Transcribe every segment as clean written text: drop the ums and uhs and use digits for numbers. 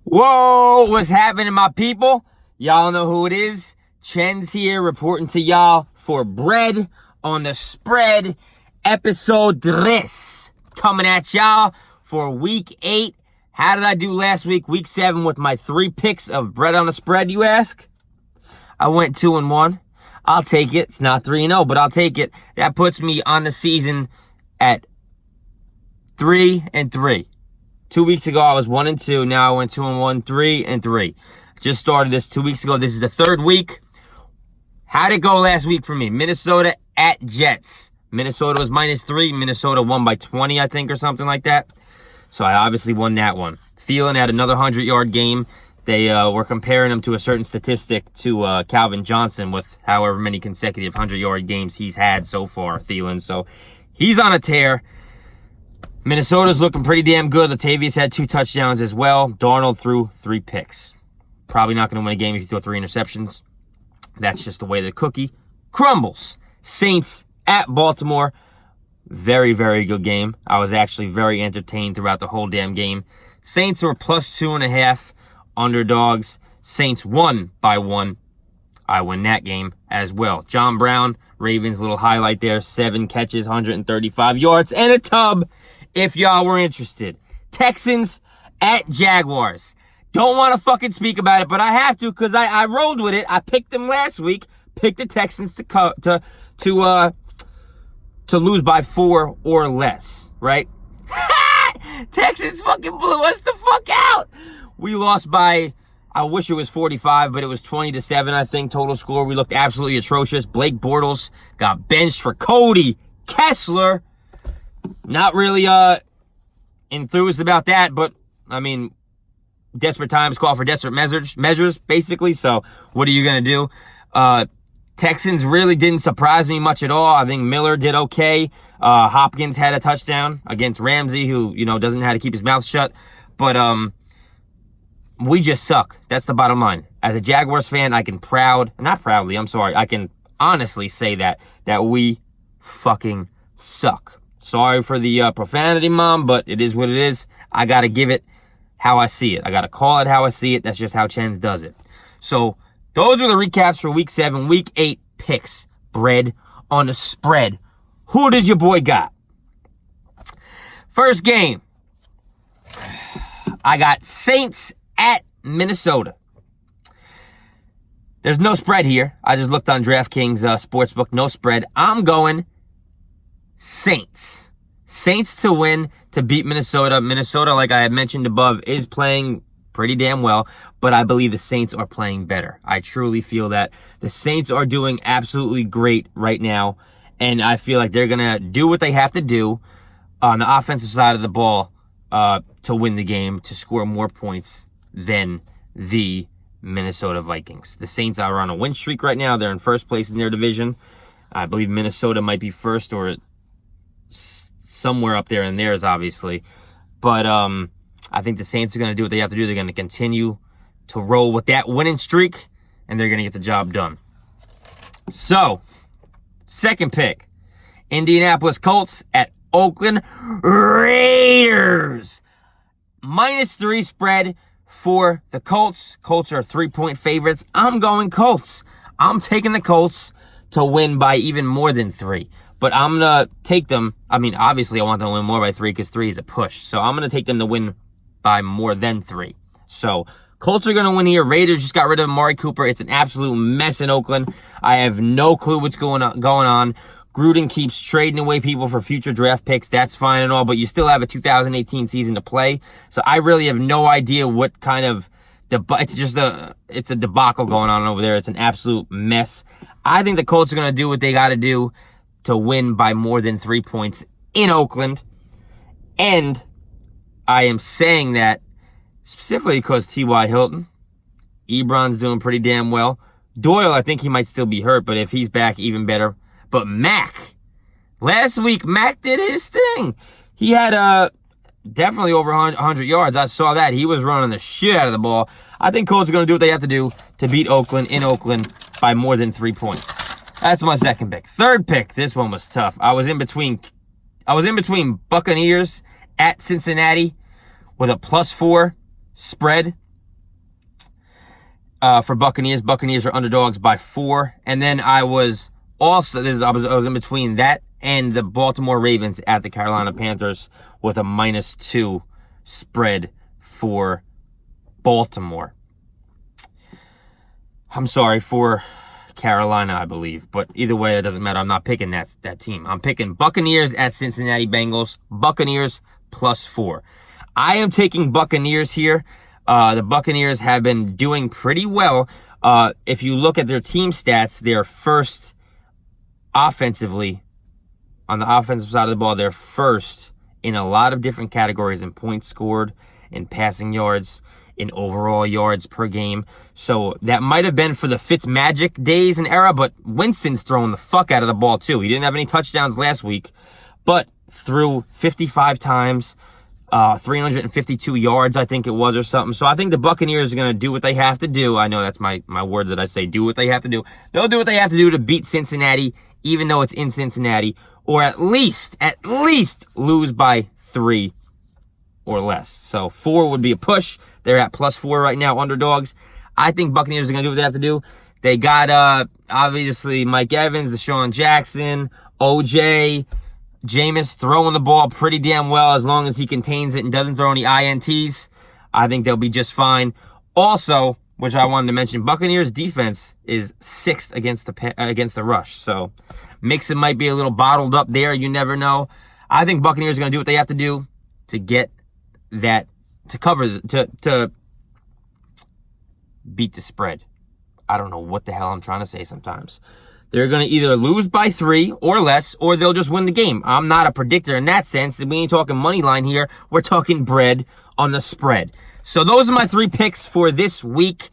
Whoa, what's happening, my people? Y'all know who it is. Chen's here reporting to y'all for Bread on the Spread, Ep.3. Coming at y'all for week 8. How did I do last week? Week 7 with my 3 picks of Bread on the Spread, you ask? I went 2-1. I'll take it. It's not 3-0, but I'll take it. That puts me on the season at 3-3. 2 weeks ago, I was 1-2. Now I went 2-1, 3-3. Just started this 2 weeks ago. This is the 3rd week. How'd it go last week for me? Minnesota at Jets. Minnesota was -3. Minnesota won by 20, I think, or something like that. So I obviously won that one. Thielen had another 100-yard game. They were comparing him to a certain statistic to Calvin Johnson with however many consecutive 100-yard games he's had so far, Thielen. So he's on a tear. Minnesota's looking pretty damn good. Latavius had 2 touchdowns as well. Darnold threw 3 picks. Probably not going to win a game if you throw 3 interceptions. That's just the way the cookie crumbles. Saints at Baltimore. Very, very good game. I was actually very entertained throughout the whole damn game. Saints were +2.5 underdogs. Saints won by 1. I win that game as well. John Brown, Ravens, little highlight there. 7 catches, 135 yards, and a tub. If y'all were interested. Texans at Jaguars. Don't want to fucking speak about it, but I have to because I rolled with it. I picked them last week. Picked the Texans to lose by 4 or less, right? Texans fucking blew us the fuck out. We lost by, I wish it was 45, but it was 20-7, I think, total score. We looked absolutely atrocious. Blake Bortles got benched for Cody Kessler. Not really enthused about that, but, I mean, desperate times call for desperate measures, basically. So what are you going to do? Texans really didn't surprise me much at all. I think Miller did okay. Hopkins had a touchdown against Ramsey, who, doesn't know how to keep his mouth shut. But we just suck. That's the bottom line. As a Jaguars fan, I can I can honestly say that we fucking suck. Sorry for the profanity, Mom, but it is what it is. I got to give it how I see it. I got to call it how I see it. That's just how Chen's does it. So those are the recaps for Week 7. Week 8 picks. Bread on the Spread. Who does your boy got? First game. I got Saints at Minnesota. There's no spread here. I just looked on DraftKings Sportsbook. No spread. I'm going Saints. Saints to win, to beat Minnesota. Minnesota, like I had mentioned above, is playing pretty damn well, but I believe the Saints are playing better. I truly feel that. The Saints are doing absolutely great right now, and I feel like they're going to do what they have to do on the offensive side of the ball to win the game, to score more points than the Minnesota Vikings. The Saints are on a win streak right now. They're in first place in their division. I believe Minnesota might be first or somewhere up there in theirs, obviously. But I think the Saints are going to do what they have to do. They're going to continue to roll with that winning streak, and they're going to get the job done. So, second pick, Indianapolis Colts at Oakland Raiders. -3 spread for the Colts. Colts are 3-point favorites. I'm going Colts. I'm taking the Colts to win by even more than 3. But I'm going to take them. I mean, obviously, I want them to win more by 3 because 3 is a push. So I'm going to take them to win by more than 3. So Colts are going to win here. Raiders just got rid of Amari Cooper. It's an absolute mess in Oakland. I have no clue what's going on. Gruden keeps trading away people for future draft picks. That's fine and all, but you still have a 2018 season to play. So I really have no idea what kind of it's a debacle going on over there. It's an absolute mess. I think the Colts are going to do what they got to do to win by more than 3 points in Oakland. And I am saying that specifically because T.Y. Hilton, Ebron's doing pretty damn well. Doyle, I think he might still be hurt, but if he's back, even better. But Mac, last week, Mac did his thing. He had definitely over 100 yards. I saw that. He was running the shit out of the ball. I think Colts are going to do what they have to do to beat Oakland in Oakland by more than 3 points. That's my second pick. Third pick, this one was tough. I was in between Buccaneers at Cincinnati with a +4 spread. for Buccaneers. Buccaneers are underdogs by 4. And then I was also, I was in between that and the Baltimore Ravens at the Carolina Panthers with a -2 spread for Baltimore. I'm sorry, for Carolina, I believe. But either way, it doesn't matter. I'm not picking that team. I'm picking Buccaneers at Cincinnati Bengals. Buccaneers +4. I am taking Buccaneers here. The Buccaneers have been doing pretty well. If you look at their team stats, they're first offensively. On the offensive side of the ball, they're first in a lot of different categories in points scored, in passing yards, in overall yards per game. So that might have been for the Fitzmagic days and era, but Winston's throwing the fuck out of the ball too. He didn't have any touchdowns last week, but threw 55 times, 352 yards, I think it was, or something. So I think the Buccaneers are going to do what they have to do. I know that's my word that I say, do what they have to do. They'll do what they have to do to beat Cincinnati, even though it's in Cincinnati, or at least lose by 3 or less. So 4 would be a push. They're at +4 right now, underdogs. I think Buccaneers are going to do what they have to do. They got, obviously, Mike Evans, Deshaun Jackson, OJ, Jameis throwing the ball pretty damn well as long as he contains it and doesn't throw any INTs. I think they'll be just fine. Also, which I wanted to mention, Buccaneers defense is 6th against the rush. So Mixon might be a little bottled up there. You never know. I think Buccaneers are going to do what they have to do to get that, to cover, to beat the spread. I don't know what the hell I'm trying to say sometimes. They're going to either lose by 3 or less, or they'll just win the game. I'm not a predictor in that sense. We ain't talking money line here. We're talking bread on the spread. So those are my 3 picks for this week.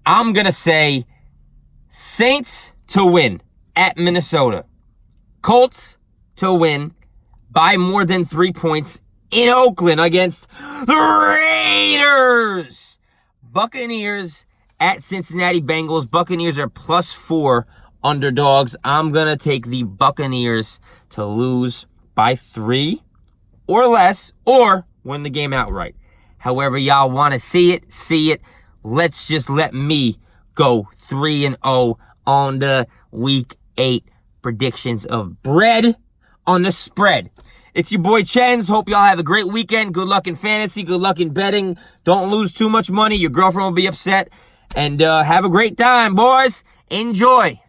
I'm going to say Saints to win at Minnesota. Colts to win by more than 3 points in Oakland against the Raiders. Buccaneers at Cincinnati Bengals. Buccaneers are +4 underdogs. I'm going to take the Buccaneers to lose by 3 or less, or win the game outright. However y'all want to see it. Let's just let me go 3-0 on the Week 8 predictions of bread on the spread. It's your boy Chens. Hope y'all have a great weekend. Good luck in fantasy. Good luck in betting. Don't lose too much money. Your girlfriend will be upset. And have a great time, boys. Enjoy.